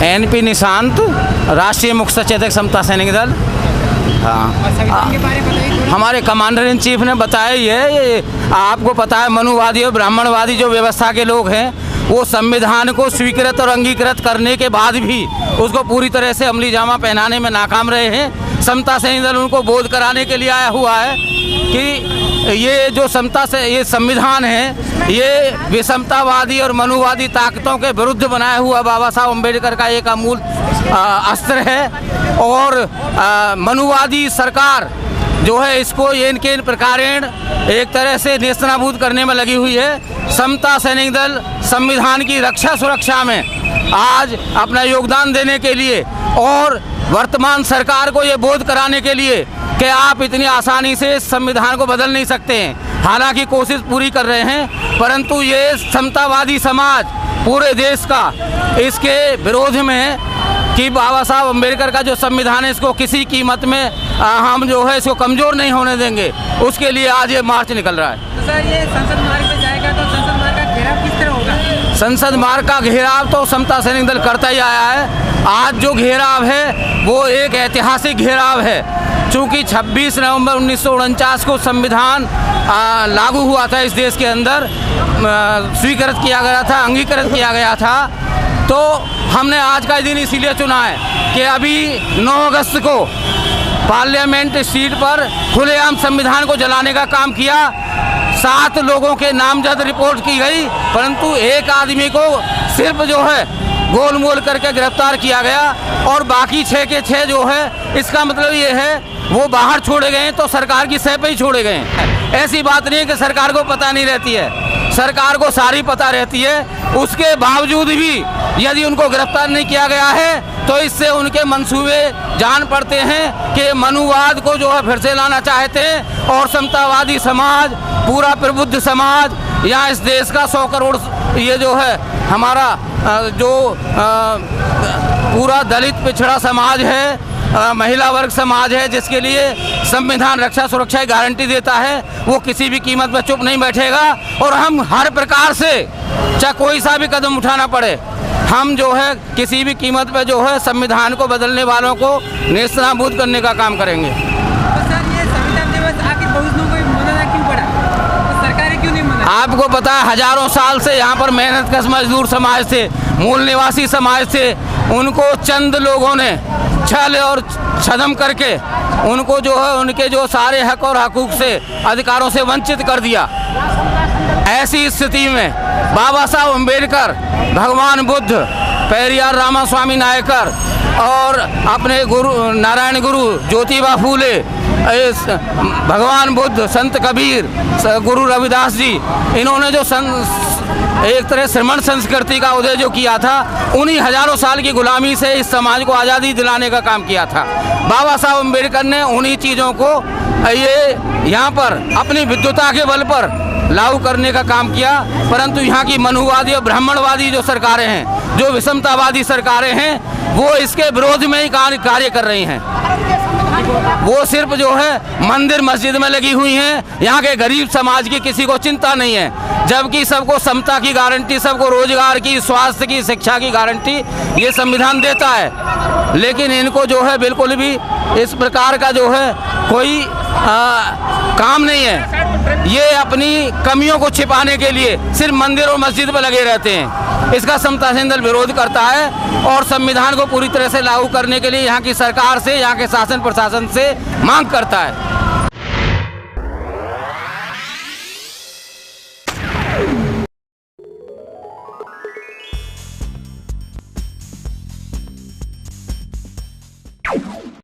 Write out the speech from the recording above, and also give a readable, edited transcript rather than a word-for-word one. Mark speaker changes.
Speaker 1: NP Nishant, राष्ट्रीय मुख्य सचेतक समता सैनिक दल। हाँ,
Speaker 2: संगठन के बारे में बताइए।
Speaker 1: हमारे कमांडर इन चीफ ने बताया ये आपको पता है, मनुवादी और ब्राह्मणवादी जो व्यवस्था के लोग हैं वो संविधान को स्वीकृत और अंगीकृत करने के बाद भी उसको पूरी तरह से अमली जामा पहनाने में नाकाम रहे हैं। समता सैनिक दल उनको बोध कराने के लिए आया हुआ है कि ये जो ये संविधान है ये विषमतावादी और मनुवादी ताकतों के विरुद्ध बनाया हुआ बाबा साहब अम्बेडकर का एक अमूल अस्त्र है। और मनुवादी सरकार जो है इसको इनके इन प्रकारेण एक तरह से नेस्तनाबूद करने में लगी हुई है। समता सैनिक दल संविधान की रक्षा सुरक्षा में आज अपना योगदान देने के लिए और वर्तमान सरकार को ये बोध कराने के लिए कि आप इतनी आसानी से संविधान को बदल नहीं सकते हैं। हालांकि कोशिश पूरी कर रहे हैं, परंतु ये समतावादी समाज पूरे देश का इसके विरोध में है कि बाबा साहब अम्बेडकर का जो संविधान है इसको किसी कीमत में हम जो है इसको कमज़ोर नहीं होने देंगे। उसके लिए आज ये मार्च निकल रहा है।
Speaker 2: तो सर ये संसद मार्ग पे जाएगा तो संसद मार्ग का घेराव किस तरह होगा?
Speaker 1: संसद मार्ग का घेराव तो समता सैनिक दल करता ही आया है। आज जो घेराव है वो एक ऐतिहासिक घेराव है। चूँकि 26 नवंबर 1949 को संविधान लागू हुआ था, इस देश के अंदर स्वीकृत किया गया था, अंगीकृत किया गया था, तो हमने आज का दिन इसीलिए चुना है कि अभी 9 अगस्त को पार्लियामेंट स्ट्रीट पर खुलेआम संविधान को जलाने का काम किया। 7 लोगों के नामजद रिपोर्ट की गई, परंतु एक आदमी को सिर्फ जो है गोल मोल करके गिरफ्तार किया गया और बाकी 6 के 6 जो है, इसका मतलब ये है वो बाहर छोड़े गए तो सरकार की सह पे ही छोड़े गए। ऐसी बात नहीं है कि सरकार को पता नहीं रहती है, सरकार को सारी पता रहती है। उसके बावजूद भी यदि उनको गिरफ्तार नहीं किया गया है तो इससे उनके मंसूबे जान पड़ते हैं कि मनुवाद को जो है फिर से लाना चाहते हैं और समतावादी समाज, पूरा प्रबुद्ध समाज, यहाँ इस देश का 100 करोड़ ये जो है हमारा जो पूरा दलित पिछड़ा समाज है, महिला वर्ग समाज है, जिसके लिए संविधान रक्षा सुरक्षा की गारंटी देता है, वो किसी भी कीमत पर चुप नहीं बैठेगा। और हम हर प्रकार से चाहे कोई सा भी कदम उठाना पड़े, हम जो है किसी भी कीमत पर जो है संविधान को बदलने वालों को नेस्तनाबूद करने का काम करेंगे।
Speaker 2: तो सर ये संविधान दिवस आखिर बहुजनों को मनाना क्यों पड़ा? तो सरकारें क्यों नहीं मना?
Speaker 1: आपको पता है हजारों साल से यहाँ पर मेहनतकश मजदूर समाज थे, मूल निवासी समाज थे, उनको चंद लोगों ने छल और छदम करके उनको जो है उनके जो सारे हक और हकूक से अधिकारों से वंचित कर दिया। ऐसी स्थिति में बाबा साहब अम्बेडकर, भगवान बुद्ध, पेरियार रामास्वामी नायकर और अपने गुरु नारायण गुरु ज्योतिबा फूले, भगवान बुद्ध, संत कबीर, गुरु रविदास जी, इन्होंने जो एक तरह श्रमण संस्कृति का उदय जो किया था, उन्हीं हजारों साल की गुलामी से इस समाज को आज़ादी दिलाने का काम किया था। बाबा साहब अम्बेडकर ने उन्हीं चीज़ों को ये यहाँ पर अपनी विद्वता के बल पर लागू करने का काम किया। परंतु यहाँ की मनुवादी और ब्राह्मणवादी जो सरकारें हैं, जो विषमतावादी सरकारें हैं, वो इसके विरोध में ही कार्य कर रही हैं। वो सिर्फ जो है मंदिर मस्जिद में लगी हुई हैं। यहाँ के गरीब समाज की किसी को चिंता नहीं है, जबकि सबको समता की गारंटी, सबको रोजगार की, स्वास्थ्य की, शिक्षा की गारंटी ये संविधान देता है। लेकिन इनको जो है बिल्कुल भी इस प्रकार का जो है कोई काम नहीं है। ये अपनी कमियों को छिपाने के लिए सिर्फ मंदिर और मस्जिद पर लगे रहते हैं। इसका समता सैनिक दल विरोध करता है और संविधान को पूरी तरह से लागू करने के लिए यहाँ की सरकार से, यहाँ के शासन प्रशासन से मांग करता है।